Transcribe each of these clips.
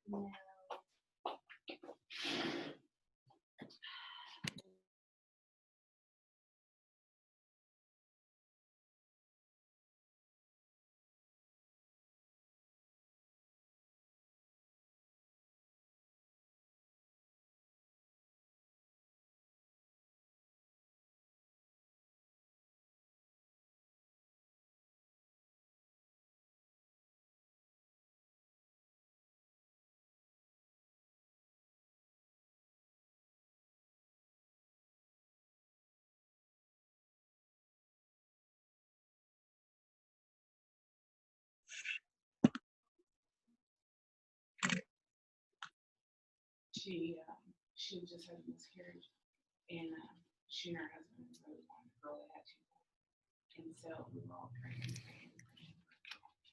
No. She just had a miscarriage, and she and her husband really wanted a girl that had 2 boys, and so we were all praying.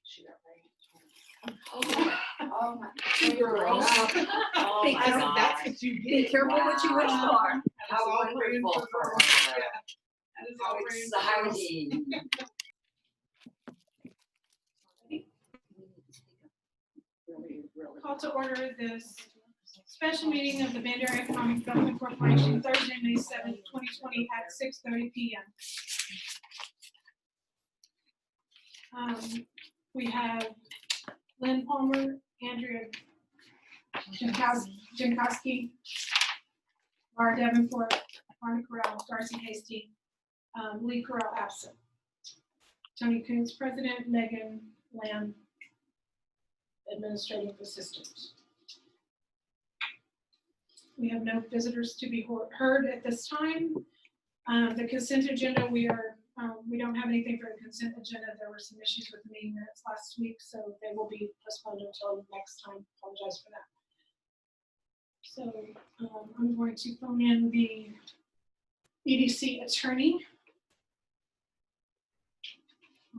She got raped. Oh my 2 girls. Oh Be my careful, God. that's what you Be get. careful what you wish for. How wonderful for her. That is How all praying for girls. exciting. Call to order this special meeting of the Bandera Economic Development Corporation, Thursday, May 7th, 2020 at 6:30 p.m. We have Lynn Palmer, Andrea Jankowski, Laura Davenport, Marna Corral, Darcy Hasty, Lee Corral absent. Tony Coons, President, Megan Lamb, Administrative Assistant. We have no visitors to be heard at this time. The consent agenda, we don't have anything for the consent agenda. There were some issues with the meeting minutes last week, so they will be postponed until next time. Apologize for that. So I'm going to phone in the EDC attorney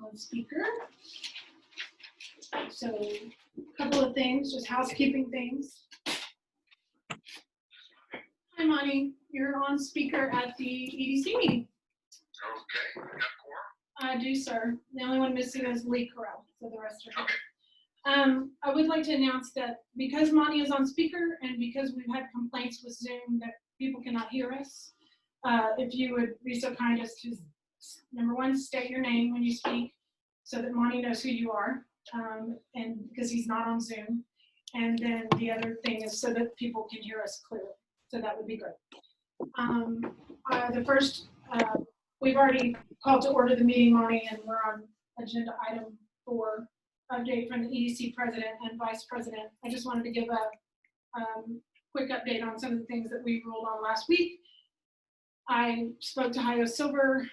on speaker. So a couple of things, just housekeeping things. Hi, Monty. You're on speaker at the EDC meeting. Okay, you got a quorum? I do, sir. The only one missing is Lee Corral, so the rest are here. I would like to announce that because Monty is on speaker and because we've had complaints with Zoom that people cannot hear us, if you would be so kind as to, number one, state your name when you speak so that Monty knows who you are, and because he's not on Zoom. And then the other thing is so that people can hear us clearly. So that would be great. The first, we've already called to order the meeting, Monty, and we're on agenda item 4, update from the EDC president and vice president. I just wanted to give a quick update on some of the things that we ruled on last week. I spoke to Hayo Silver.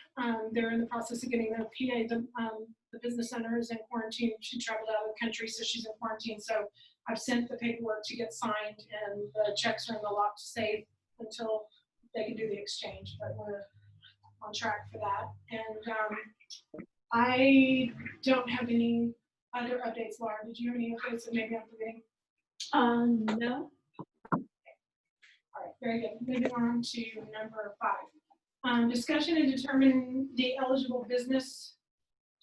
They're in the process of getting their PA. The business owner is in quarantine. She traveled out of the country, so she's in quarantine. So I've sent the paperwork to get signed, and the checks are in the lock to save until they can do the exchange, but we're on track for that. And I don't have any other updates. Laura, did you have any updates that maybe I'm forgetting? No. All right, very good. Moving on to number 5. Discussion and determine the eligible business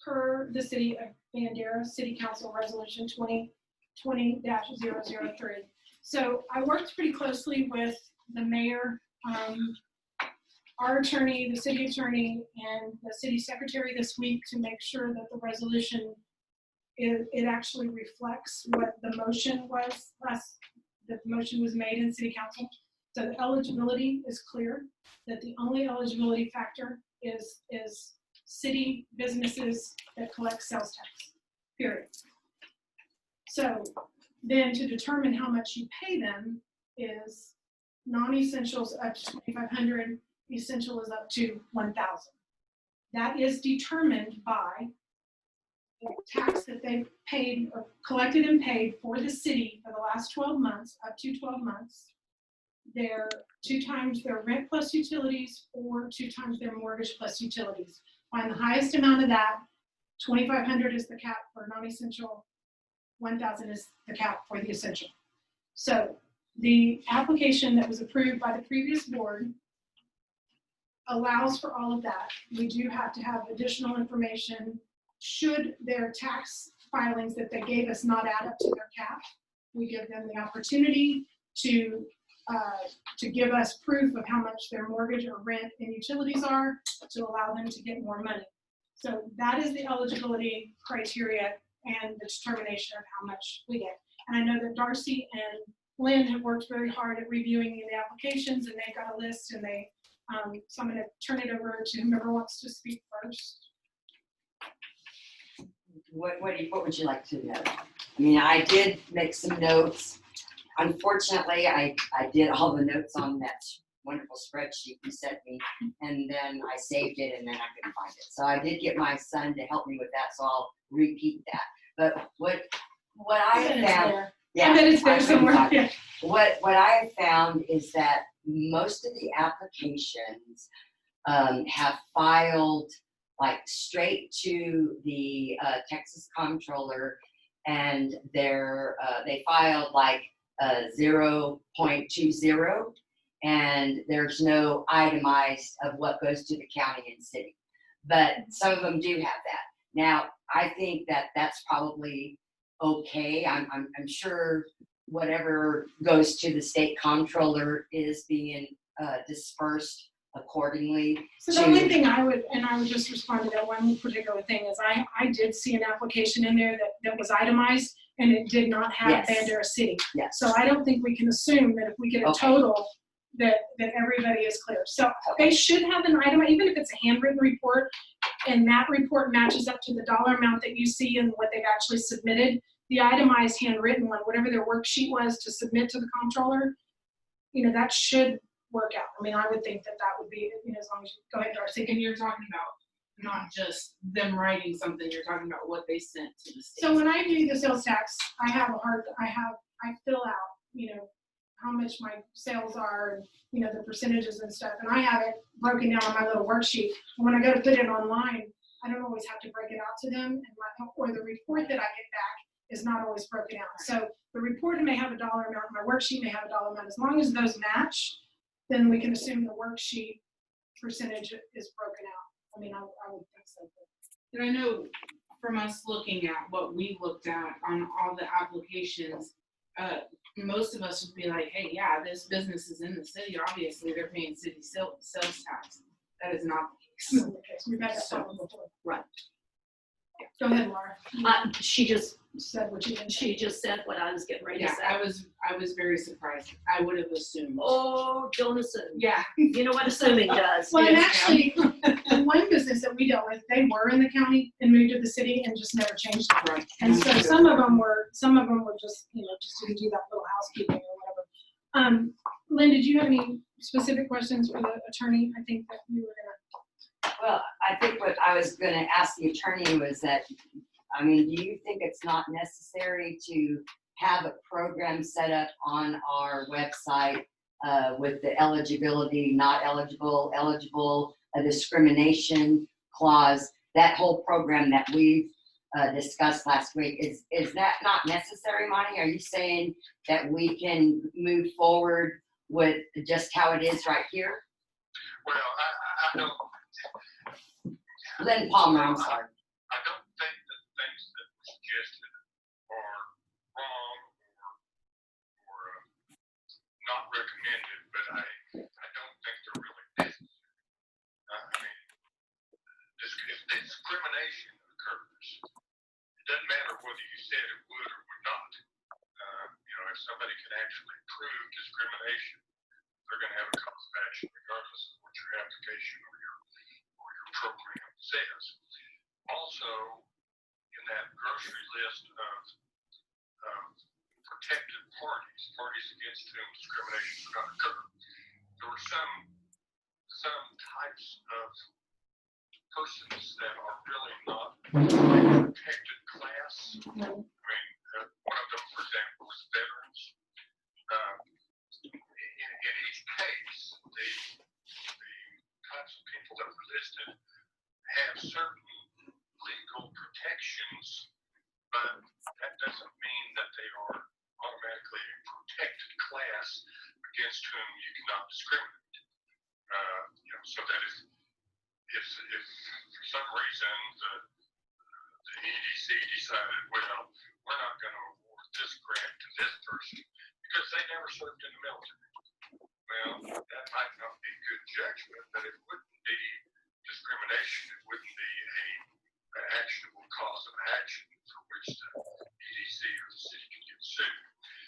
per the City of Bandera City Council Resolution 2020-003. So I worked pretty closely with the mayor, our attorney, the city attorney, and the city secretary this week to make sure that the resolution, it actually reflects what the motion was that the motion was made in city council. So the eligibility is clear, that the only eligibility factor is city businesses that collect sales tax, period. So then to determine how much you pay them is non-essentials up to $2,500, essential is up to $1,000. That is determined by the tax that they've paid or collected and paid for the city for the last 12 months, up to 12 months. They're 2 times their rent plus utilities or 2 times their mortgage plus utilities. Find the highest amount of that. $2,500 is the cap for non-essential. $1,000 is the cap for the essential. So the application that was approved by the previous board allows for all of that. We do have to have additional information should their tax filings that they gave us not add up to their cap. We give them the opportunity to give us proof of how much their mortgage or rent and utilities are to allow them to get more money. So that is the eligibility criteria and the determination of how much we get. And I know that Darcy and Lynn have worked very hard at reviewing the applications, and they've got a list, and so I'm going to turn it over to whomever wants to speak first. What would you like to know? I mean, I did make some notes. Unfortunately, I did all the notes on that wonderful spreadsheet you sent me, and then I saved it, and then I couldn't find it. So I did get my son to help me with that, so I'll repeat that. But what I have found, I bet it's there somewhere. Yeah. What I have found is that most of the applications have filed like straight to the Texas Comptroller, and they filed like 0.20, and there's no itemized of what goes to the county and city. But some of them do have that. Now, I think that that's probably okay. I'm sure whatever goes to the state comptroller is being dispersed accordingly. So the only thing I would just respond to that one particular thing is I did see an application in there that was itemized, and it did not have Yes. Bandera City. Yes. So I don't think we can assume that if we get a Okay. total that everybody is clear. So they should have an item, even if it's a handwritten report, and that report matches up to the dollar amount that you see and what they've actually submitted. The itemized handwritten one, whatever their worksheet was to submit to the comptroller, that should work out. I mean, I would think that would be, as long as you go ahead, Darcy. And you're talking about not just them writing something, you're talking about what they sent to the state. So when I do the sales tax, I fill out, how much my sales are and, the percentages and stuff. And I have it broken down on my little worksheet. And when I go to put it online, I don't always have to break it out to them. Or the report that I get back is not always broken out. So the report may have a dollar amount, my worksheet may have a dollar amount. As long as those match, then we can assume the worksheet percentage is broken out. I mean, I would think so. And I know from us looking at what we looked at on all the applications, most of us would be like, hey, yeah, this business is in the city. Obviously, they're paying city sales tax. That is not the case. We've had that problem before. Right. Go ahead, Laura. She just Said what you did. She just said what I was getting ready to Yeah, say. I was very surprised. I would have assumed. Oh, don't assume. Yeah. You know what assuming does. Well, and Yes, actually, the one business that we dealt with, they were in the county and moved to the city and just never changed it. Right. And so some of them were just, just didn't do that little housekeeping or whatever. Lynn, did you have any specific questions for the attorney? I think that you were Well, I think what I was going to ask the attorney was that, I mean, do you think it's not necessary to have a program set up on our website with the eligibility, not eligible, eligible, a discrimination clause, that whole program that we've discussed last week? Is that not necessary, Monty? Are you saying that we can move forward with just how it is right here? Well, I don't. Lynn Palmer, I'm sorry. I don't think that things that were suggested are wrong or not recommended, but I don't think they're really necessary. I mean, if discrimination occurs, it doesn't matter whether you said it would or would not. If somebody can actually prove discrimination, they're going to have a cause of action regardless of what your application or your program says. Also, in that grocery list of protected parties against whom discrimination should not occur, there were some types of persons that are really not a protected class. I mean, one of them, for example, was veterans. In each case, the types of people that were listed have certain legal protections, but that doesn't mean that they are automatically a protected class against whom you cannot discriminate. So that if for some reason the EDC decided, well, we're not going to award this grant to this person person because they never served in the military. Well, that might not be good judgment, but it wouldn't be discrimination. It wouldn't be an actionable cause of action for which the EDC or the city can get sued.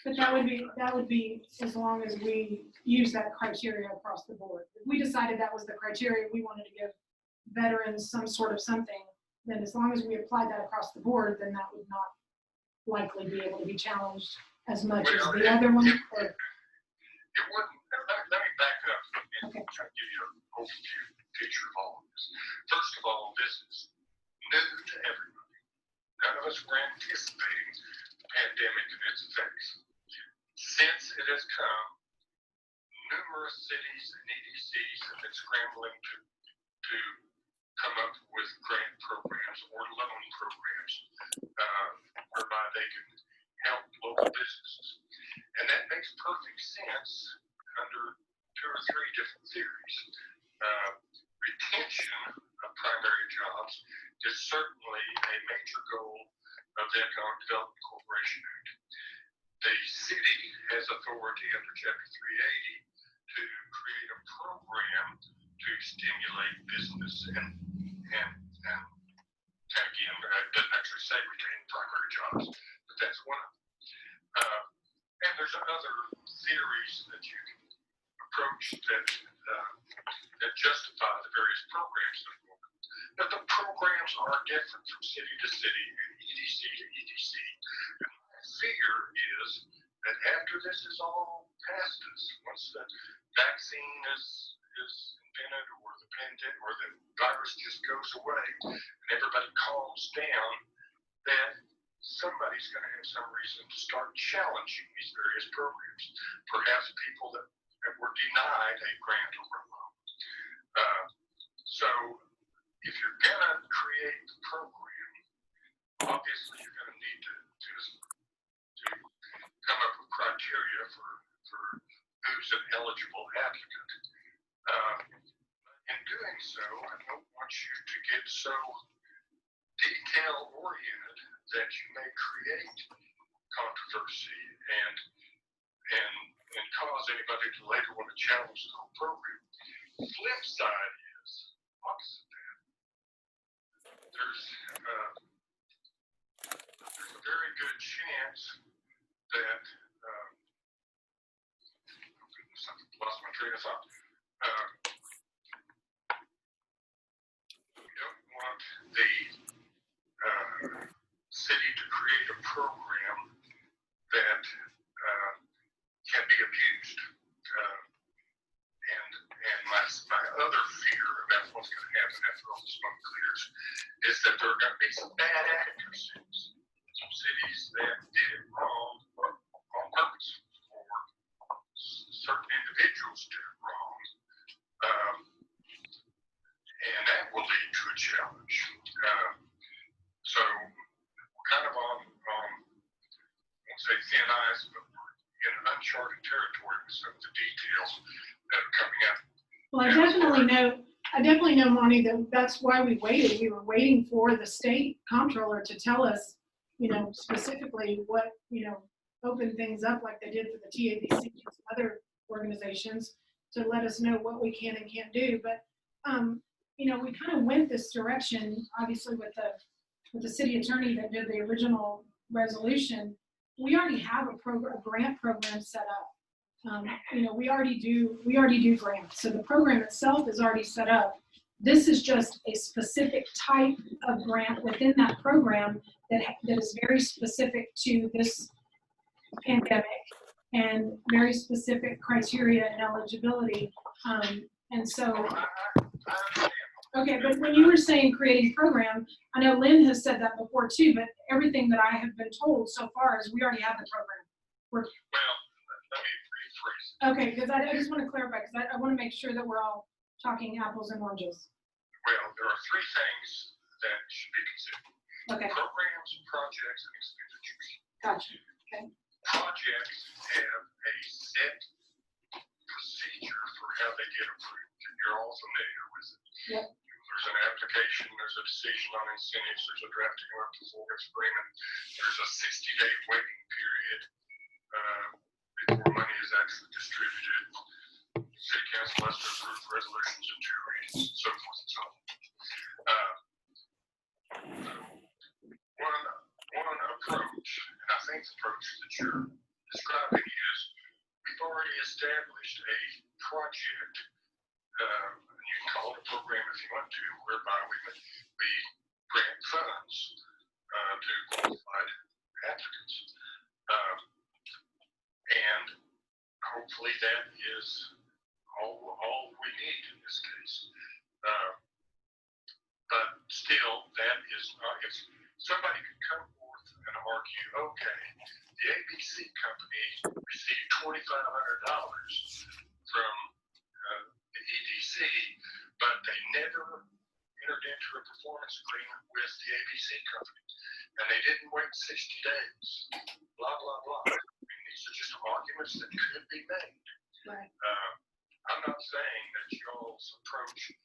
But that would be as long as we use that criteria across the board. If we decided that was the criteria we wanted to give veterans some sort of something, then as long as we applied that across the board, then that would not likely be able to be challenged as much as the other one. It wouldn't. Let me back up and Okay. kind of give you an overview picture of all of this. First of all, this is new to everybody. None of us were anticipating the pandemic and its effects. Since it has come, numerous cities and EDCs have been scrambling to come up with grant programs or loan programs whereby they can help local businesses. And that makes perfect sense under 2 or 3 different theories. Retention of primary jobs is certainly a major goal of the Economic Development Corporation Act. The city has authority under Chapter 380 to create a program to stimulate business and again, it doesn't actually say retain primary jobs, but that's one of them. And there's other theories that you can approach that justify the various programs that are going on. But the programs are different from city to city and EDC to EDC. And my fear is that after this is all past us, once the vaccine is invented or the pandemic or the virus just goes away and everybody calms down, then somebody's going to have some reason to start challenging these various programs. Perhaps people that were denied a grant or a loan. So if you're going to create the program, obviously you're going to need to come up with criteria for who's an eligible applicant. In doing so, I don't want you to get so detail-oriented that you may create controversy and cause anybody to later want to challenge the whole program. The flip side is opposite that. There's a very good chance that oh goodness, I lost my train of thought. We don't want the city to create a program that can be abused. And my other fear about what's going to happen after all the smoke clears is that there are going to be some bad actors, some cities that did it wrong on purpose, or certain individuals did it wrong. And that will lead to a challenge. So we're kind of on, I won't say thin ice, but we're in uncharted territory with some of the details that are coming out. Well, I definitely know, Monty, that's why we waited. We were waiting for the state comptroller to tell us, specifically what, open things up like they did for the TABC and other organizations to let us know what we can and can't do. But, we kind of went this direction, obviously with the city attorney that did the original resolution. We already have a grant program set up. We already do grants. So the program itself is already set up. This is just a specific type of grant within that program that is very specific to this pandemic and very specific criteria and eligibility. And so, okay, but when you were saying creating program, I know Lynn has said that before too, but everything that I have been told so far is we already have the program. Well, let me rephrase. Okay, because I just want to clarify, because I want to make sure that we're all talking apples and oranges. Well, there are 3 things that should be considered. Okay. Programs, projects, and expenditures. Gotcha. Okay. Projects have a set procedure for how they get approved, and you're all familiar with it. Yep. There's an application, there's a decision on incentives, there's a drafting of performance agreement, there's a 60-day waiting period, before money is actually distributed. City council has to approve resolutions in 2 readings, and so forth and so on. One approach, and I think the approach that you're describing is we've already established a project, and you can call it a program if you want to, whereby we grant funds to qualified applicants. And hopefully that is all we need in this case. But still, that is not, if somebody could come forth and argue, okay, the ABC company received $2,500 from the EDC, but they never entered into a performance agreement with the ABC company, and they didn't wait 60 days, blah, blah, blah. I mean, these are just arguments that could be made. Right. I'm not saying that y'all's approach is,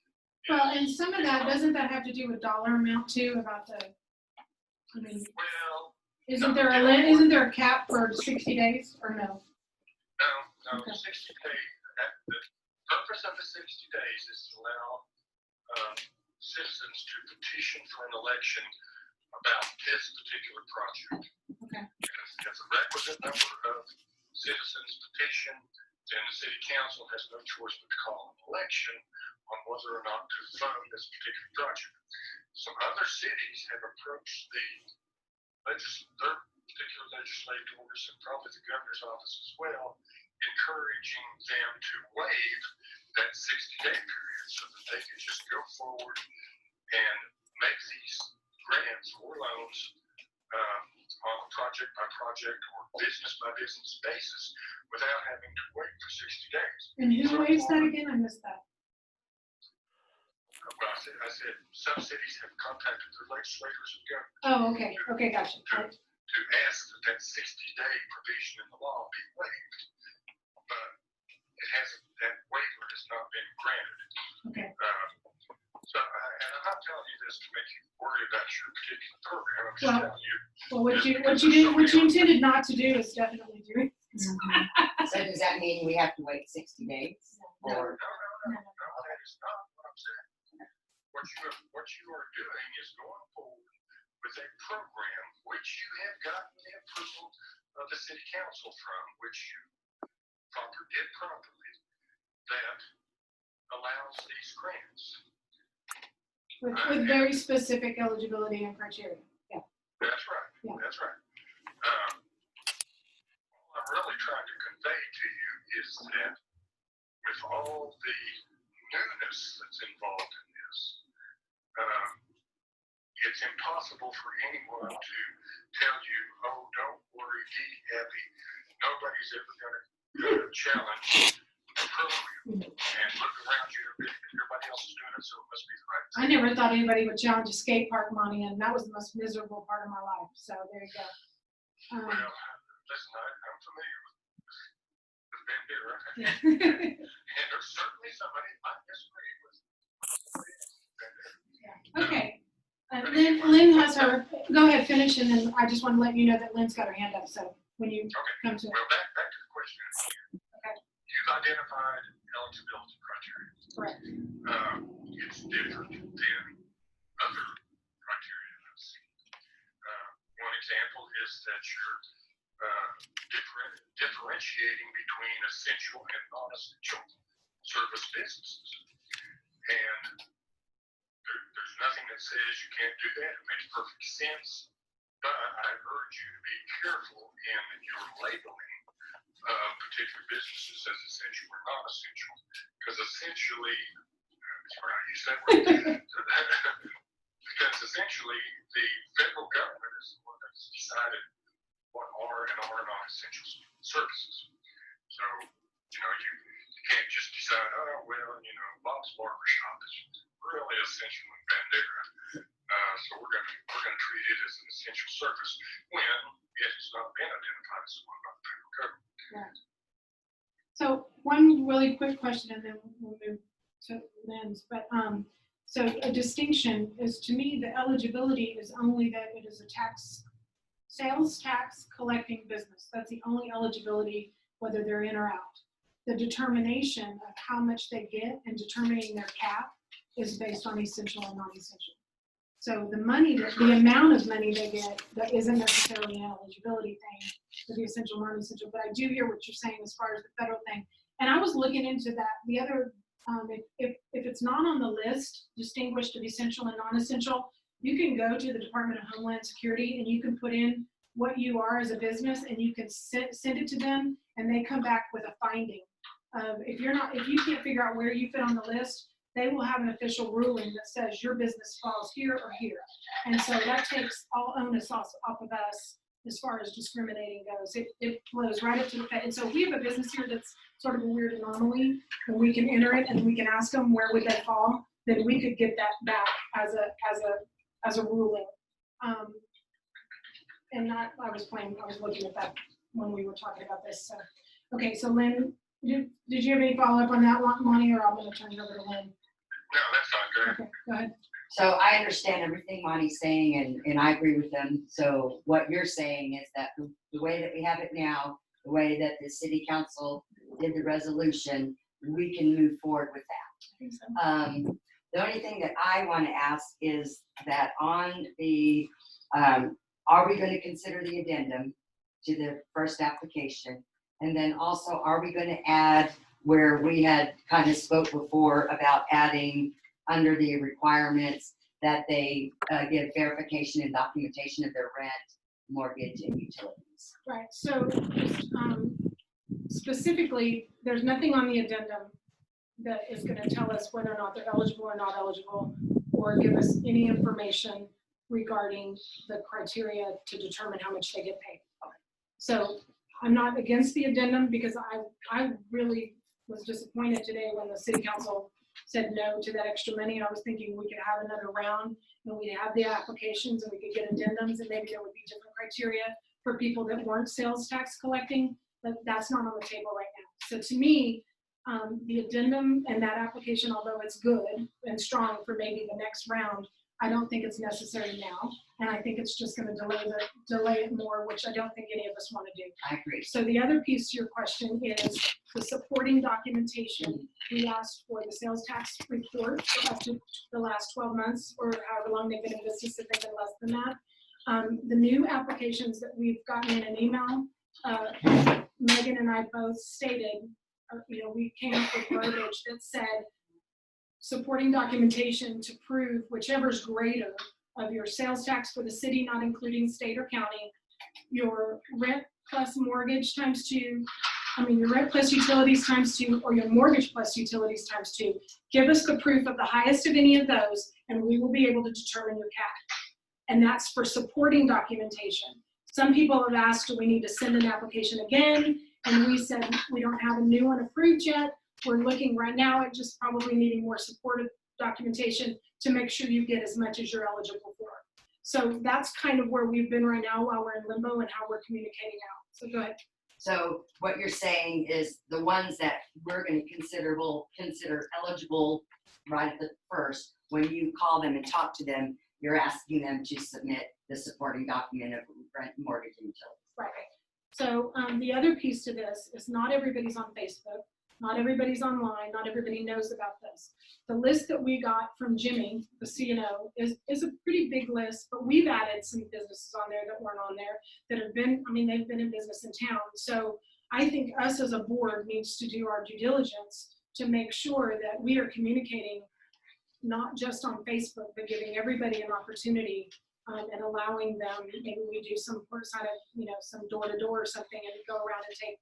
Well, and some of that, doesn't that have to do with dollar amount too, about the, I mean, well, isn't there a cap for 60 days or no? no, Okay. 60 days, the purpose of the 60 days is to allow citizens to petition for an election about this particular project. Okay. If the requisite number of citizens petition, then the city council has no choice but to call an election on whether or not to fund this particular project. Some other cities have approached their particular legislators and probably the governor's office as well, encouraging them to waive that 60-day period so that they can just go forward and make these grants or loans on a project by project or business by business basis without having to wait for 60 days. And who waives that again? I missed that. Well, I said some cities have contacted their legislators and governors Oh, okay. Okay, gotcha. to ask that 60-day provision in the law be waived, but that waiver has not been granted. Okay. So, and I'm not telling you this to make you worry about your particular program. I'm just Well, telling you. Well, what you intended not to do is definitely do it. So does that mean we have to wait 60 days? No, Or that is not what I'm saying. What you are doing is going forward with a program which you have gotten the approval of the city council from, which you did properly, that allows these grants. With very specific eligibility and criteria. Yeah. That's right. Yeah. That's right. What I'm really trying to convey to you is that with all the newness that's involved in this, it's impossible for anyone to tell you, oh, don't worry, be happy. Nobody's ever going to challenge the program. And look around you, everybody else is doing it, so it must be the right thing. I never thought anybody would challenge a skate park money, and that was the most miserable part of my life. So there you go. Well, listen, I'm familiar with Bandera, Yeah. and there's certainly somebody I disagree with Bandera. Okay. Lynn has her, go ahead, finish, and then I just want to let you know that Lynn's got her hand up, so when you come to it. Well, back to the question. Okay. You've identified eligibility criteria. Correct. It's different than other criteria I've seen. One example is that you're differentiating between essential and non-essential service businesses. And there's nothing that says you can't do that. It makes perfect sense. But I urge you to be careful in your labeling particular businesses as essential or non-essential. Because essentially, sorry, I use that word. Because essentially, the federal government is the one that's decided what are and are not essential services. So, you can't just decide, oh, well, Bob's Barbershop is really essential in Bandera. So we're gonna treat it as an essential service when it has not been identified as one by the federal government. Yeah. So one really quick question, and then we'll move to Lynn's. But so a distinction is, to me, the eligibility is only that it is a tax sales tax collecting business. That's the only eligibility, whether they're in or out. The determination of how much they get and determining their cap is based on essential and non-essential. So the amount of money they get, that isn't necessarily an eligibility thing for the essential, non-essential, but I do hear what you're saying as far as the federal thing. And I was looking into that. The other, if it's not on the list, distinguished of essential and non-essential, you can go to the Department of Homeland Security and you can put in what you are as a business and you can send it to them and they come back with a finding. If you can't figure out where you fit on the list, they will have an official ruling that says your business falls here or here. And so that takes all onus off of us as far as discriminating goes. It flows right up to the Fed. And so if we have a business here that's sort of a weird anomaly, and we can enter it and we can ask them where would they fall, then we could get that back as a ruling. And I was looking at that when we were talking about this. So, okay, so Lynn, did you have any follow up on that, Monty, or I'm going to turn it over to Lynn? No, that's not good. Okay, go ahead. So I understand everything Monty's saying, and I agree with them. So what you're saying is that the way that we have it now, the way that the city council did the resolution, we can move forward with that. I think so. The only thing that I want to ask is that on the, are we going to consider the addendum to the first application? And then also, are we going to add where we had kind of spoke before about adding under the requirements that they give verification and documentation of their rent, mortgage, and utilities? Right, so specifically, there's nothing on the addendum that is going to tell us whether or not they're eligible or not eligible, or give us any information regarding the criteria to determine how much they get paid. So I'm not against the addendum because I really was disappointed today when the city council said no to that extra money. I was thinking we could have another round and we'd have the applications and we could get addendums and maybe there would be different criteria for people that weren't sales tax collecting, but that's not on the table right now. So to me, the addendum and that application, although it's good and strong for maybe the next round, I don't think it's necessary now. And I think it's just going to delay it more, which I don't think any of us want to do. I agree. So the other piece to your question is the supporting documentation. We asked for the sales tax report for up to the last 12 months or however long they've been in business, if they've been less than that. The new applications that we've gotten in an email, Megan and I both stated, we came up with verbiage that said supporting documentation to prove whichever's greater of your sales tax for the city, not including state or county, your rent plus mortgage times 2, your rent plus utilities times 2, or your mortgage plus utilities times 2. Give us the proof of the highest of any of those, and we will be able to determine your cap. And that's for supporting documentation. Some people have asked, do we need to send an application again? And we said, we don't have a new one approved yet. We're looking right now at just probably needing more supportive documentation to make sure you get as much as you're eligible for. So that's kind of where we've been right now while we're in limbo and how we're communicating out. So go ahead. So what you're saying is the ones that we're going to consider eligible right at the first, when you call them and talk to them, you're asking them to submit the supporting document of rent, mortgage, and utilities. Right. So the other piece to this is not everybody's on Facebook. Not everybody's online, not everybody knows about this. The list that we got from Jimmy, the CNO, is a pretty big list, but we've added some businesses on there that weren't on there that have been, they've been in business in town. So I think us as a board needs to do our due diligence to make sure that we are communicating not just on Facebook, but giving everybody an opportunity and allowing them, maybe we do some sort of, some door-to-door or something and go around and take,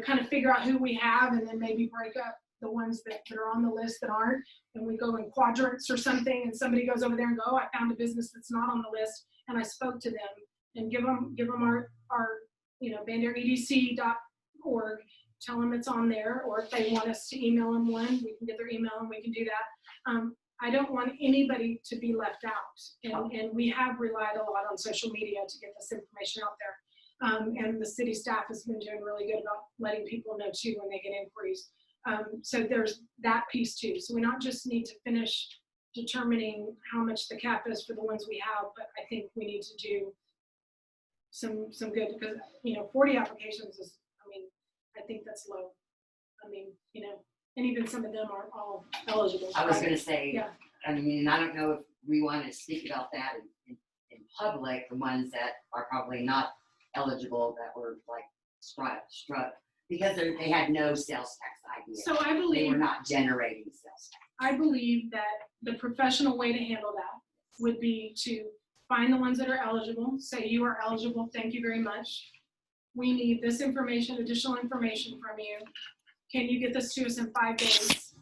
kind of figure out who we have and then maybe break up the ones that are on the list that aren't, and we go in quadrants or something and somebody goes over there and go, oh, I found a business that's not on the list and I spoke to them, and give them our banderedc.org, tell them it's on there, or if they want us to email them one, we can get their email and we can do that. I don't want anybody to be left out, and we have relied a lot on social media to get this information out there. And the city staff has been doing really good about letting people know too when they get inquiries. So there's that piece too. So we not just need to finish determining how much the cap is for the ones we have, but I think we need to do some good, because, 40 applications is, I think that's low. And even some of them aren't all eligible. I was gonna say, Yeah. I mean, I don't know if we want to speak about that in public, the ones that are probably not eligible that were like struck, because they had no sales tax idea. So I They believe, were not generating sales tax. I believe that the professional way to handle that would be to find the ones that are eligible, say you are eligible, thank you very much. We need this information, additional information from you. Can you get this to us in 5 days?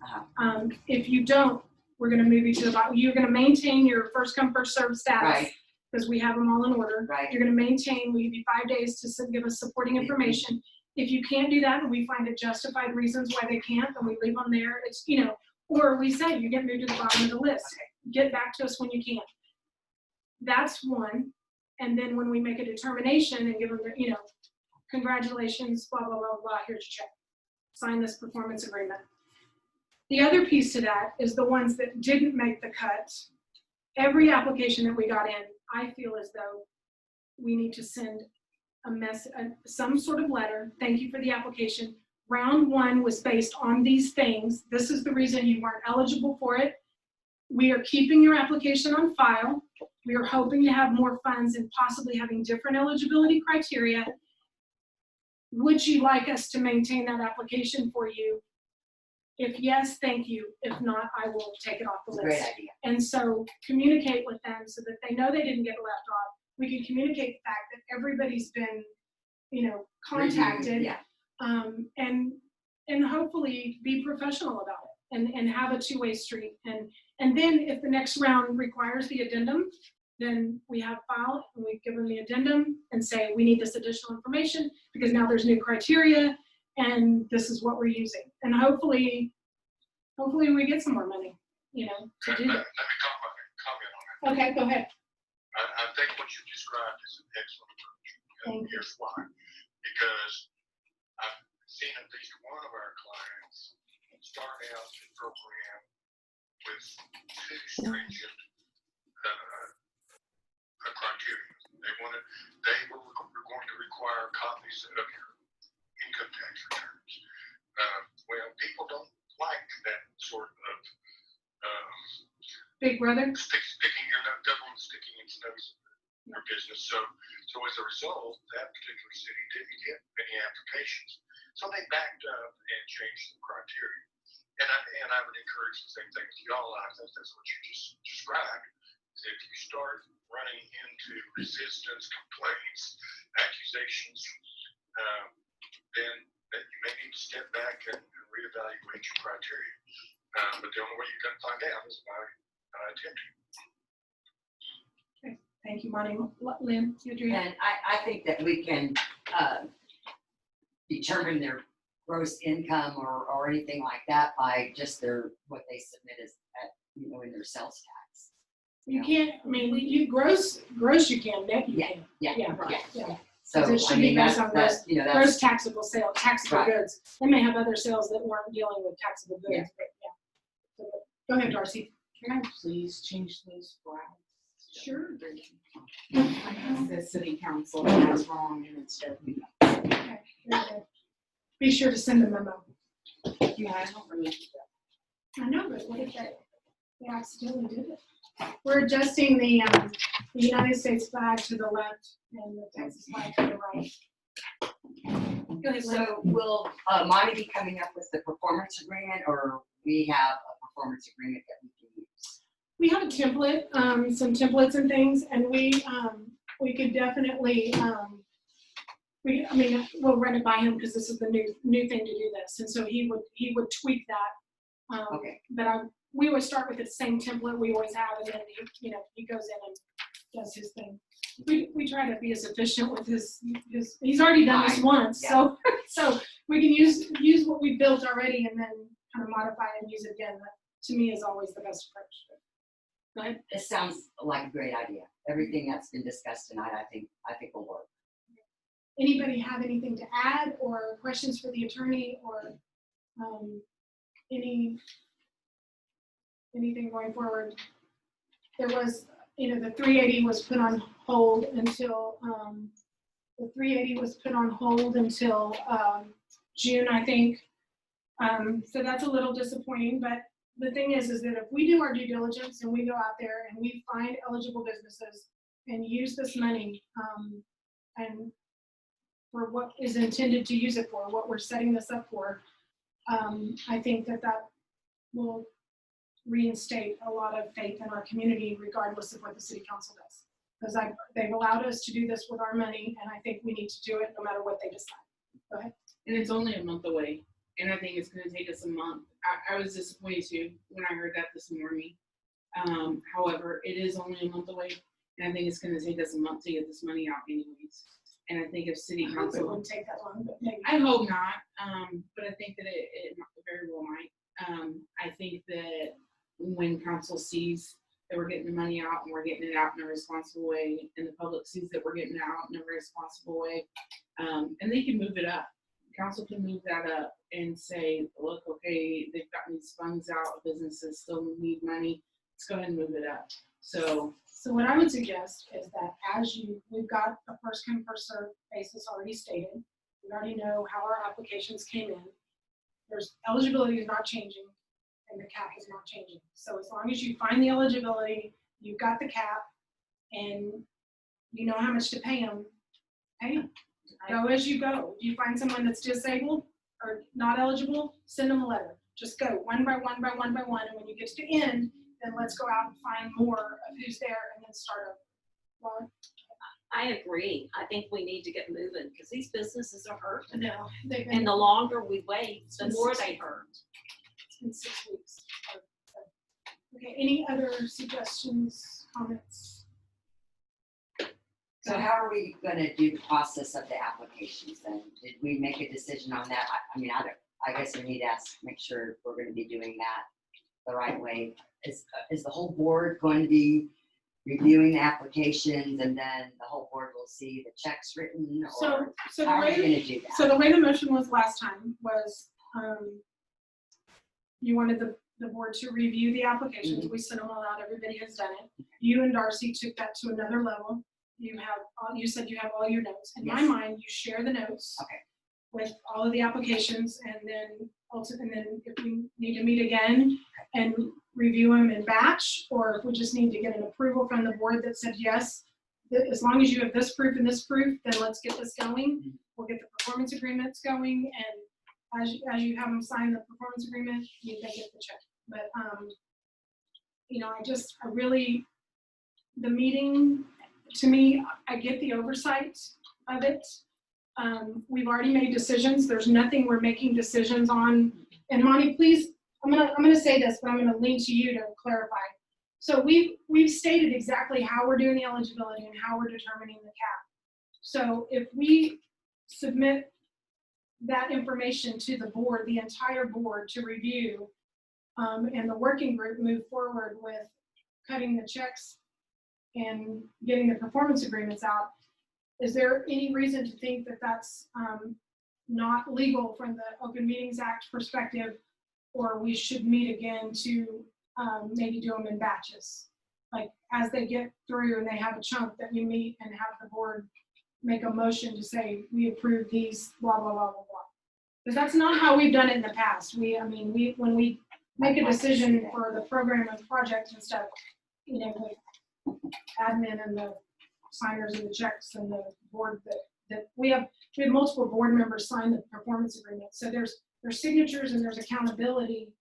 If you don't, we're gonna move you to the bottom. You're gonna maintain your first come, first served status. Right. Because we have them all in order. Right. You're gonna maintain, we give you 5 days to give us supporting information. If you can't do that and we find a justified reasons why they can't, then we leave them there. It's, or we say you get moved to the bottom of the list. Get back to us when you can. That's one. And then when we make a determination and give them, congratulations, blah, blah, blah, blah, here's your check. Sign this performance agreement. The other piece to that is the ones that didn't make the cut. Every application that we got in, I feel as though we need to send some sort of letter. Thank you for the application. Round 1 was based on these things. This is the reason you weren't eligible for it. We are keeping your application on file. We are hoping to have more funds and possibly having different eligibility criteria. Would you like us to maintain that application for you? If yes, thank you. If not, I will take it off the Great list. idea. And so communicate with them so that they know they didn't get left off. We can communicate the fact that everybody's been, contacted. Yeah. And hopefully be professional about it and have a two-way street. And then if the next round requires the addendum, then we have file and we give them the addendum and say, we need this additional information because now there's new criteria and this is what we're using. And hopefully we get some more money, to do Let that. me comment on that. Okay, go ahead. I think what you described is an excellent approach. Thank And here's why. Because I've seen at least one of our clients start out the program with too stringent criteria. They were going to require copies of your income tax returns. Well, people don't like that sort of Big brother? sticking your nose, government sticking its nose in your business. So as a result, that particular city didn't get many applications. So they backed up and changed the criteria. And I would encourage the same thing with y'all. I think that's what you just described. Is if you start running into resistance, complaints, accusations, then you may need to step back and reevaluate your criteria. But the only way you're going to find out is by attempting. Okay, thank you, Monty. Lynn, Adrienne? And I think that we can determine their gross income or anything like that by just what they submit as in their sales tax. You can't, you gross you can, net you can. Yeah. Right, yeah. So It should be based on that's Gross taxable sale, taxable Right. goods. They may have other sales that weren't dealing with taxable goods, Yeah. but yeah. So, go ahead, Darcy. Can I please change those flags? Sure. The city council has wrong and it's definitely. Okay, very good. Be sure to send a memo. Yeah, I don't really do that. I know, but what if they accidentally did it? We're adjusting the United States flag to the left and the Texas flag to the right. Go ahead, Lynn. So will Monty be coming up with the performance agreement, or we have a performance agreement that we can use? We have a template, some templates and things, and we could definitely, we'll run it by him because this is the new thing to do this, and so he would tweak that. Okay. But we would start with the same template we always have, and then he goes in and does his thing. We try to be as efficient with his. He's already done this once, Yeah. so we can use what we built already and then kind of modify and use it again. That to me is always the best approach. Go ahead. This sounds like a great idea. Everything that's been discussed tonight, I think will work. Anybody have anything to add or questions for the attorney or anything going forward? There was, the 380 was put on hold until The 380 was put on hold until June, I think. So that's a little disappointing, but the thing is that if we do our due diligence and we go out there and we find eligible businesses and use this money and for what is intended to use it for, what we're setting this up for, I think that will reinstate a lot of faith in our community regardless of what the city council does. Because they've allowed us to do this with our money, and I think we need to do it no matter what they decide. Go ahead. And it's only a month away, and I think it's gonna take us a month. I was disappointed too when I heard that this morning. However, it is only a month away, and I think it's gonna take us a month to get this money out anyways. And I think if city I hope it council, wouldn't take that long, but maybe. I hope not, but I think that it very well might. I think that when council sees that we're getting the money out and we're getting it out in a responsible way, and the public sees that we're getting it out in a responsible way, and they can move it up. Council can move that up and say, look, okay, they've gotten these funds out, businesses still need money, let's go ahead and move it up. So what I would suggest is that we've got a first come, first served basis already stated. We already know how our applications came in. Eligibility is not changing and the cap is not changing. So as long as you find the eligibility, you've got the cap, and you know how much to pay them, pay them. Go as you go. If you find someone that's disabled or not eligible, send them a letter. Just go one by one by one by one, and when you get to the end, then let's go out and find more of who's there and then start over. Well, I agree. I think we need to get moving because these businesses are hurting. no, they've And been, the longer we wait, the more they hurt. it's been 6 weeks. Okay, any other suggestions, comments? So how are we gonna do the process of the applications then? Did we make a decision on that? I guess we need to make sure we're gonna be doing that the right way. Is the whole board going to be reviewing the applications and then the whole board will see the checks written? Or So how are we the way, gonna do that? so the way the motion was last time was, you wanted the board to review the applications. We sent them all out. Everybody has done it. You and Darcy took that to another level. You said you have all your notes. In my Yes. mind, you share the notes. Okay. With all of the applications, and then if we need to meet again and review them in batch, or if we just need to get an approval from the board that said yes, as long as you have this proof and this proof, then let's get this going. We'll get the performance agreements going, and as you have them sign the performance agreement, you then get the check. But the meeting, to me, I get the oversight of it. We've already made decisions. There's nothing we're making decisions on. And Monty, please, I'm gonna say this, but I'm gonna lean to you to clarify. So we've stated exactly how we're doing the eligibility and how we're determining the cap. So if we submit that information to the board, the entire board to review, and the working group move forward with cutting the checks and getting the performance agreements out, is there any reason to think that that's not legal from the Open Meetings Act perspective, or we should meet again to maybe do them in batches? Like as they get through and they have a chunk that we meet and have the board make a motion to say, we approve these, blah, blah, blah, blah, blah. Because that's not how we've done it in the past. When we make a decision for the program and project and stuff, the admin and the signers of the checks and the board that we have multiple board members sign the performance agreement. So there's signatures and there's accountability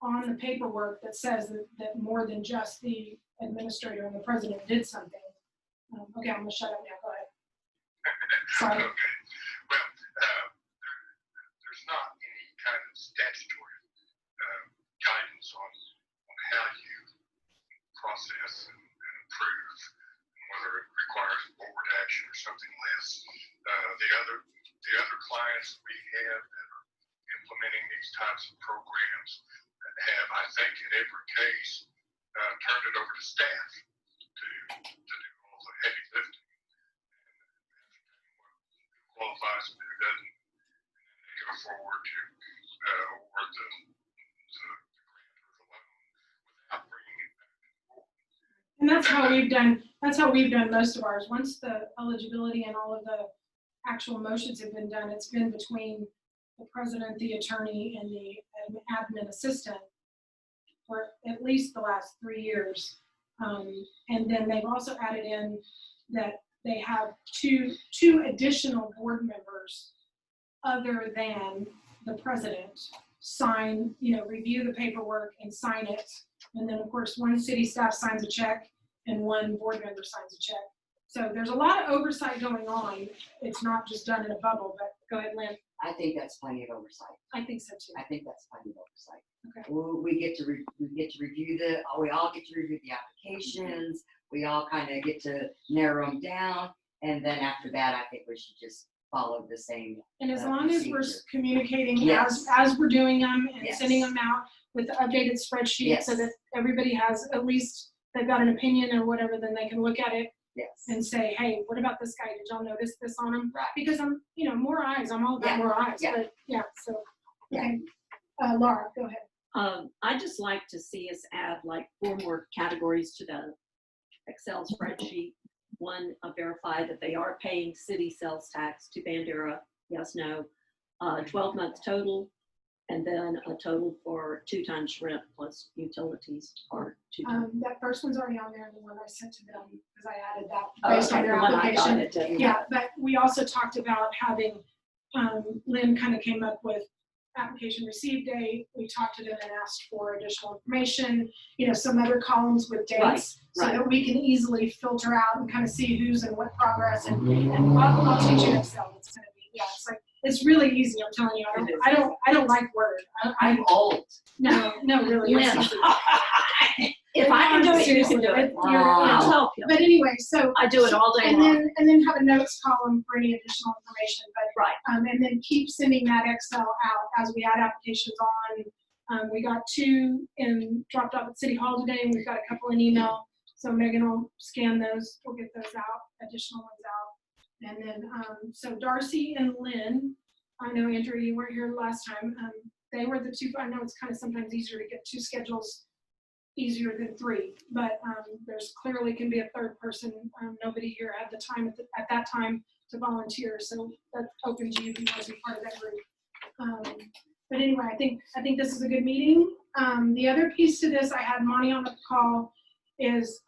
on the paperwork that says that more than just the administrator and the president did something. Okay, I'm gonna shut up now. Go ahead. Sorry. Okay. Well, there's not any kind of statutory guidance on how you process and approve, and whether it requires board action or something less. The other clients we have that are implementing these types of programs have, I think, in every case, turned it over to staff to do all the heavy lifting and who qualifies and who doesn't, and then they go forward to award the grant or the loan without bringing it back to the board. And that's how we've done most of ours. Once the eligibility and all of the actual motions have been done, it's been between the president, the attorney, and the admin assistant for at least the last 3 years. And then they've also added in that they have two additional board members other than the president sign, review the paperwork and sign it. And then of course, one city staff signs a check and one board member signs a check. So there's a lot of oversight going on. It's not just done in a bubble, but go ahead, Lynn. I think that's plenty of oversight. I think so too. I think that's plenty of oversight. Okay. We get to review we all get to review the applications. We all kind of get to narrow them down. And then after that, I think we should just follow the same. And as long as we're procedure. communicating Yes. as we're doing them and Yes. sending them out with the updated spreadsheet so Yes. that everybody has at least, they've got an opinion or whatever, then they can look at it Yes. and say, hey, what about this guy? Did y'all notice this on him? Right. Because I'm, more eyes. I'm all about Yeah. more eyes. Yeah. But yeah, so, Yeah. okay. Laura, go ahead. I'd just like to see us add like 4 more categories to the Excel spreadsheet. One, verify that they are paying city sales tax to Bandera, yes, no, 12-month total, and then a total for 2 times rent plus utilities or 2 times. That first one's already on there, and the one I sent to them, because I added that Oh, based on okay, their the one I got application. it didn't. Yeah, but we also talked about having, Lynn kind of came up with application received date. We talked to them and asked for additional information, some other columns with dates, so right. that we can easily filter out and kind of see who's in what progress. And I'll teach you Excel. It's gonna be, it's really easy. I'm telling you. I don't like Word. I'm old. No, really. It's Yeah. easy. If I can do it, you can do it. I'll help you. But anyway, so. I do it all day And long. then have a notes column for any additional information, but. Right. And then keep sending that Excel out as we add applications on. We got 2 dropped off at City Hall today, and we've got a couple in email. So Megan will scan those, we'll get those out, additional ones out. And then, so Darcy and Lynn, I know Andrew, you weren't here last time. They were the 2, I know it's kind of sometimes easier to get 2 schedules easier than 3, but there's clearly can be a 3rd person. Nobody here had the time at that time to volunteer, so that's open to you if you want to be part of that group. But anyway, I think this is a good meeting. The other piece to this, I had Monty on the call, is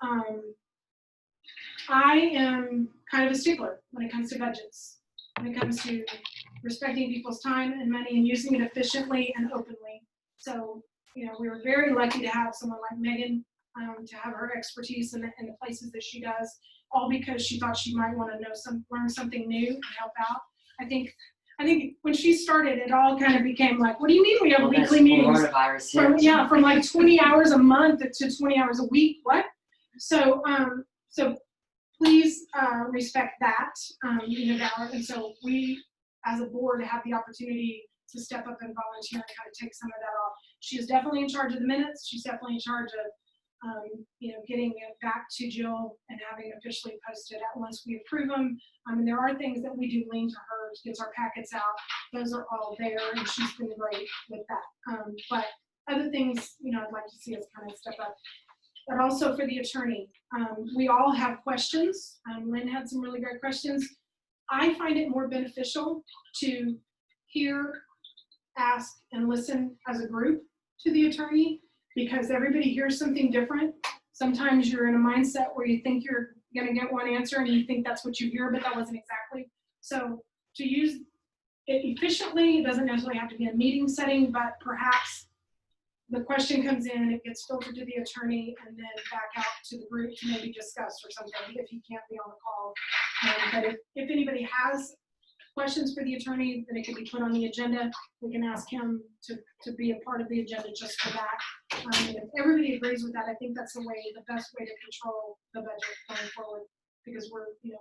I am kind of a stickler when it comes to budgets, when it comes to respecting people's time and money and using it efficiently and openly. So, we were very lucky to have someone like Megan, to have her expertise in the places that she does, all because she thought she might want to learn something new and help out. I think when she started, it all kind of became like, what do you mean we have weekly meetings? From like 20 hours a month to 20 hours a week. What? So please respect that, and so we, as a board, have the opportunity to step up and volunteer and kind of take some of that off. She is definitely in charge of the minutes. She's definitely in charge of, getting it back to Jill and having it officially posted once we approve them. And there are things that we do lean to her, gets our packets out. Those are all there, and she's been great with that. But other things, I'd like to see us kind of step up. But also for the attorney, we all have questions. Lynn had some really great questions. I find it more beneficial to hear, ask, and listen as a group to the attorney, because everybody hears something different. Sometimes you're in a mindset where you think you're going to get one answer and you think that's what you hear, but that wasn't exactly. So to use it efficiently, it doesn't necessarily have to be a meeting setting, but perhaps the question comes in, it gets filtered to the attorney, and then back out to the group to maybe discuss or something if he can't be on the call. But if anybody has questions for the attorney, then it can be put on the agenda. We can ask him to be a part of the agenda just for that. And if everybody agrees with that, I think that's the best way to control the budget going forward, because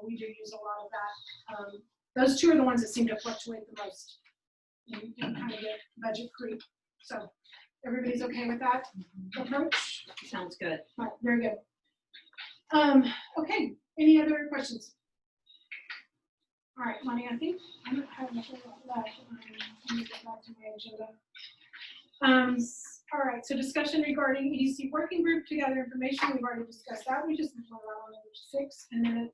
we do use a lot of that. Those 2 are the ones that seem to fluctuate the most and kind of get budget creep. So everybody's okay with that approach? Sounds good. All right, very good. Okay, any other questions? All right, Monty, I think I don't have much left. Let me get back to my agenda. All right, so discussion regarding EDC working group to gather information. We've already discussed that. We just went on number 6. And then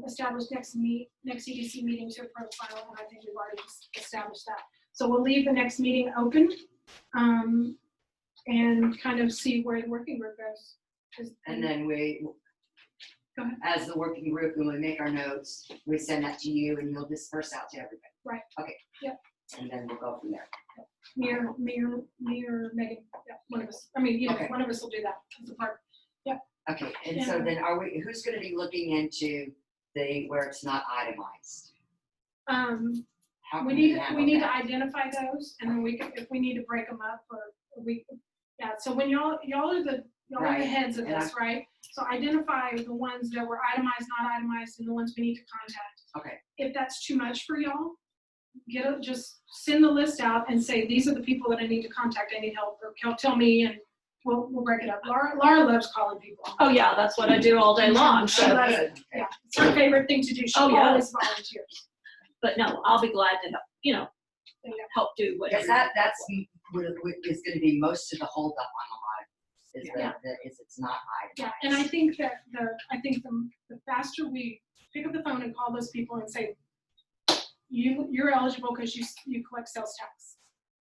establish next EDC meeting to profile, and I think we've already established that. So we'll leave the next meeting open, and kind of see where the working group goes. And then we, Go ahead. as the working group, when we make our notes, we send that to you and you'll disperse out to everybody. Right. Okay. Yep. And then we'll go from there. Me or Megan, yeah, one of us. I mean, you know, Okay. one of us will do that as a part. Okay, and so then who's gonna be looking into where it's not itemized? How We can need handle to that? identify those, and then we can, if we need to break them up, or yeah. So when y'all are the Right. heads of And this, right? So identify the ones that were itemized, not itemized, and the ones we need to contact. Okay, If that's too much for y'all, just send the list out and say, these are the people that I need to contact. I need help, or tell me, and we'll break it up. Laura loves calling people. Oh, yeah, that's what I do all day long, so. that's- good. Yeah, it's her favorite thing to do. She Oh, yeah. always volunteers. But no, I'll be glad to help, Yeah. help do whatever. Because that's what is gonna be most of the holdup on a lot of this, is it's not itemized. Yeah, and I think that the faster we pick up the phone and call those people and say, you're eligible because you collect sales tax.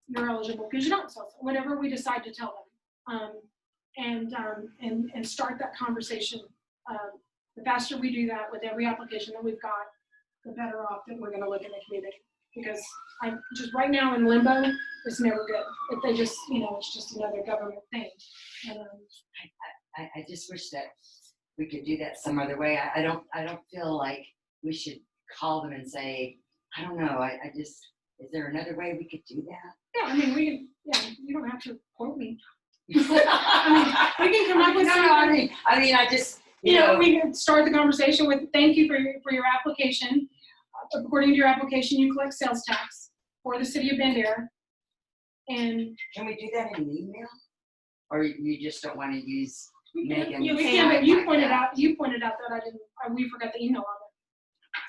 You're eligible because you don't sell, whatever we decide to tell them. And start that conversation. The faster we do that with every application that we've got, the better off that we're gonna look in the community. Because I'm just right now in limbo, it's never good. If they just, it's just another government thing. And, I just wish that we could do that some other way. I don't feel like we should call them and say, I don't know, is there another way we could do that? yeah, I mean, you don't have to quote me. We can come up with something. I just, We can start the conversation with, thank you for your application. According to your application, you collect sales tax for the city of Bandera. And can we do that in an email? Or you just don't want to use Megan? we can, but you pointed out that we forgot the email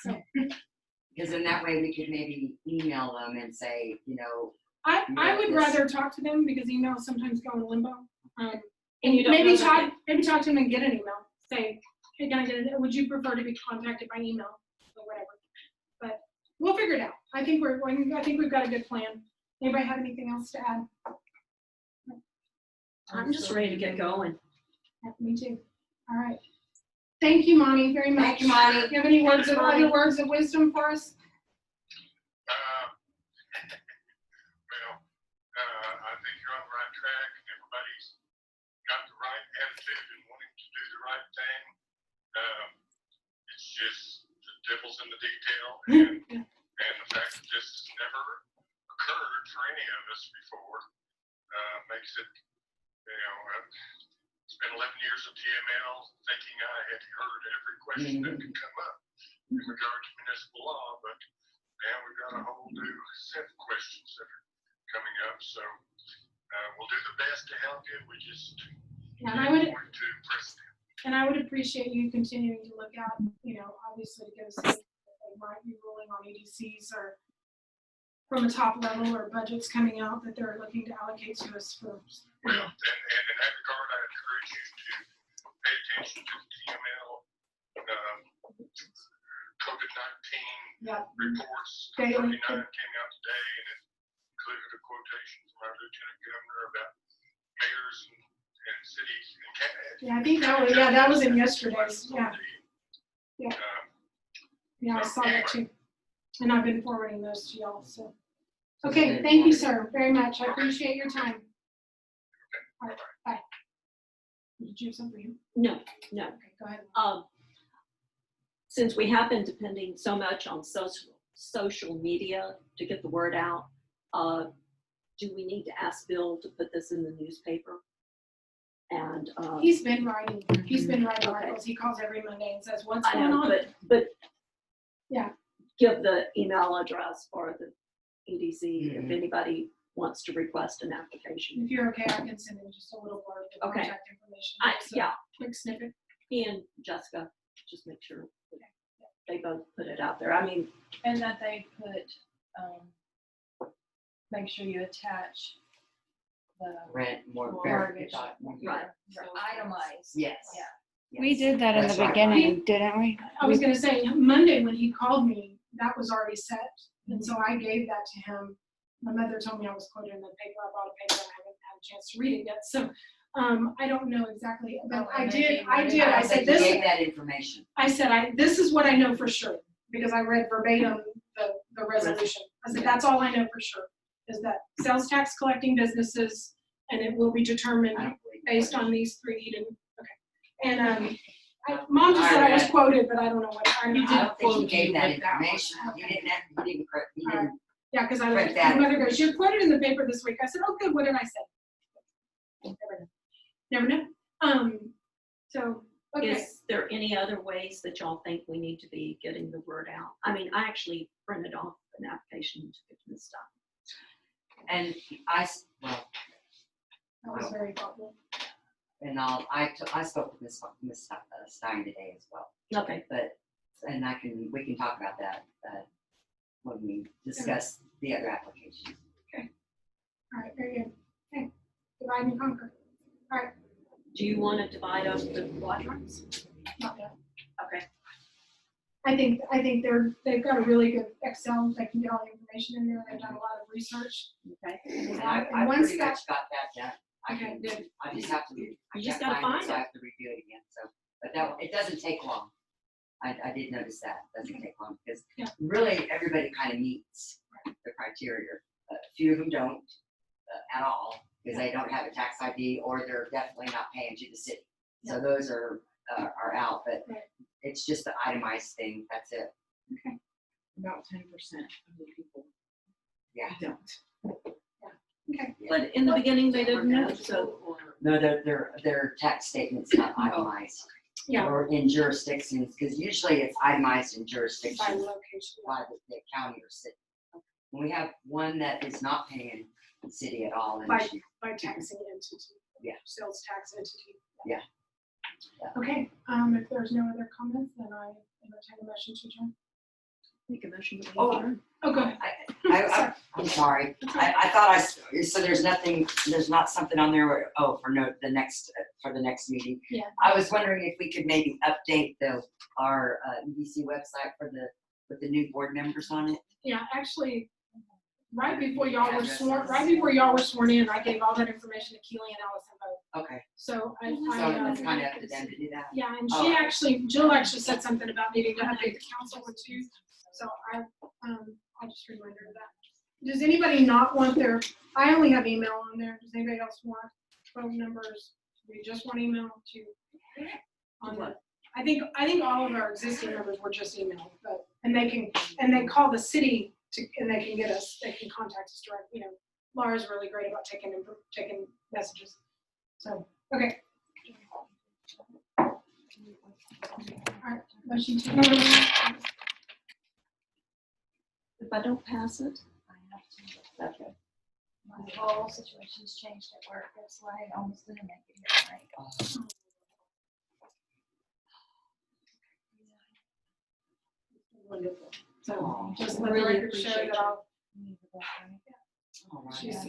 on it. So Because in that way we could maybe email them and say, I would rather talk to them because emails sometimes go in limbo. And you don't maybe know talk to them and get an email. Say, hey, can I get it? Would you prefer to be contacted by email or whatever? But we'll figure it out. I think we've got a good plan. Anybody have anything else to add? I'm just ready to get going. Yeah, me too. All right. Thank you, Monty, very much. Thank you, Monty. Do you have any other words of wisdom for us? I think you're on the right track. Everybody's got the right attitude and wanting to do the right thing. It's just the devil's in the detail, and the fact that this has never occurred for any of us before makes it, it's been 11 years of TML thinking I had heard every question that could come up in regard to municipal law, but now we've got a whole new set of questions that are coming up, so we'll do the best to help you. We just And I would want to press them. And I would appreciate you continuing to look out, obviously to give us that they might be ruling on EDCs or from a top level or budgets coming out that they're looking to allocate to us for. Well, and in that regard, I encourage you to pay attention to the TML COVID-19 reports. Daily. 39 came out today, and it included a quotation from our lieutenant governor about mayors and cities and counties. Yeah, I think that was in yesterday's. Yeah, I saw that too. And I've been forwarding those to y'all, so. Okay, thank you, sir, very much. I appreciate your time. All right, bye. Did you have something for you? No. Okay, go ahead. Since we have been depending so much on social media to get the word out, do we need to ask Bill to put this in the newspaper? And He's been writing Okay. articles. He calls every Monday and says, what's I going know, on? but Yeah. give the email address for the EDC if anybody wants to request an application. If you're okay, I can send him just a little blurb of Okay. contact information. Just a quick snippet. He and Jessica, just make sure that they both put it out there. I mean, And that they put, make sure you attach the Rent, more mortgage. verified. Right. So itemized. Yes. Yeah. We did that in That's the right. beginning, didn't we? I was gonna say, Monday when he called me, that was already set, and so I gave that to him. My mother told me I was quoted in the paper, I bought a paper, and I haven't had a chance to read it yet, so, I don't know exactly, but I did, I I said think you this, gave that information. I said, this is what I know for sure, because I read verbatim the resolution. I said, that's all I know for sure, is that sales tax collecting businesses, and it will be determined I don't believe based on these three, he didn't, okay. And, Mom just said I was quoted, but I don't know what, I don't think he gave that information. He didn't, yeah, because Print that my mother goes, you're quoted in the paper this week. I said, oh, good, what did I say? Never know. So, okay. Is there any other ways that y'all think we need to be getting the word out? I mean, I actually printed off an application to get this stuff. and well, That was very thoughtful. and I spoke with Miss Stein today as well. Okay, But, and we can talk about that, when we discuss the other applications. All right, very good. Okay, divide and conquer. All right, do you want to divide up the quadrants? not yet. Okay, I think they've got a really good Excel. They can get all the information in there. They've done a lot of research. okay. And And I once pretty that, much got that done. okay, good. I just have to, I You just can't gotta find find it, so I it. have to review it again, so, but that, it doesn't take long. I did notice that, it doesn't take long, because Yeah. really, everybody kind of meets the criteria. A few of them don't, at all, because they don't have a tax ID, or they're definitely not paying to the city. So those are out, but Right. it's just the itemized thing, that's it. About 10% of the people Yeah. don't. Okay. But in the beginning, they didn't know, so. No, their tax statement's not itemized. Yeah. Or in jurisdictions, because usually it's itemized in jurisdictions. By location. By the county or city. When we have one that is not paying the city at all, then By- she, By taxing entity. Yeah. Sales tax entity. Yeah. Okay, if there's no other comments, then I entertain a motion to adjourn. Make a motion to Oh. adjourn. Oh, go ahead. I'm sorry. I thought so there's nothing, there's not something on there, for the next meeting. Yeah. I was wondering if we could maybe update our EDC website with the new board members on it. Yeah, actually, right before y'all were sworn in, I gave all that information to Keely and Allison both. Okay, So so it's kind of up to them to do that. Yeah, and Oh. Jill actually said something about needing to update the council one too. So I'll just remind her of that. Does anybody not want I only have email on there. Does anybody else want phone numbers? Do you just want email too? On What? I think all of our existing numbers were just email, and they call the city and they can get us, they can contact us directly. Laura's really great about taking messages. So, okay. All right, motion to adjourn. If I don't pass it, I have to. okay. My whole situation's changed at work. That's why I almost didn't make it here tonight. Wonderful. So Oh, just let the really record show appreciate that I'll. You need to go, right? all right. She's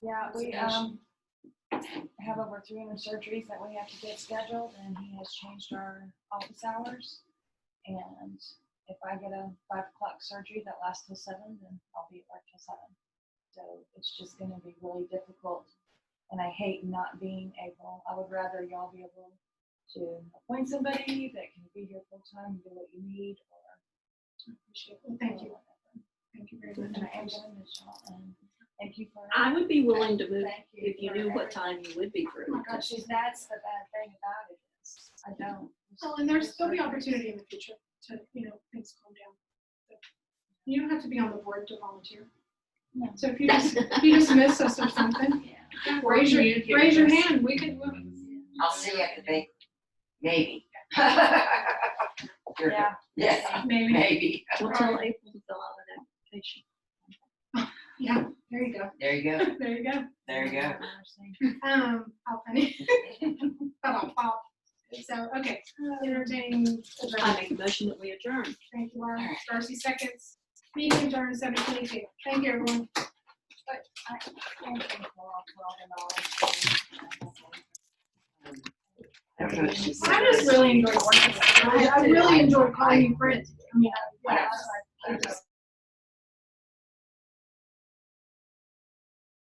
Yeah, we have over 300 surgeries that we have to get scheduled, and he has changed our office hours. And if I get a 5 o'clock surgery that lasts till 7, then I'll be at work till 7. So it's just going to be really difficult. And I hate not being able. I would rather y'all be able to appoint somebody that can be here full time and do what you need, or Appreciate it. Well, thank you. Thank you very much. And I am going to miss y'all. And thank you for. I would be willing to move Thank you if you for knew what everything. time you would be Oh through. my gosh, That's the bad thing about it is I don't. Well, and there'll be opportunity in the future to, things calm down. So, you don't have to be on the board to volunteer. No. So if you just miss us or something, Yeah. raise your hand. We can. I'll see you at the bank, maybe. Yeah. Yeah, Maybe. maybe. We'll tell April to fill out an application. Yeah, there you go. There you go, There you go. there you go. How funny. Pop. So, okay, entertaining. I make a motion that we adjourn. Thank you, Laura. Darcy seconds. Meeting adjourned 7:22. Thank you, everyone. I thank you for all the knowledge. Okay. what she said. I just really enjoy working with you. I really enjoy calling you friends. I mean,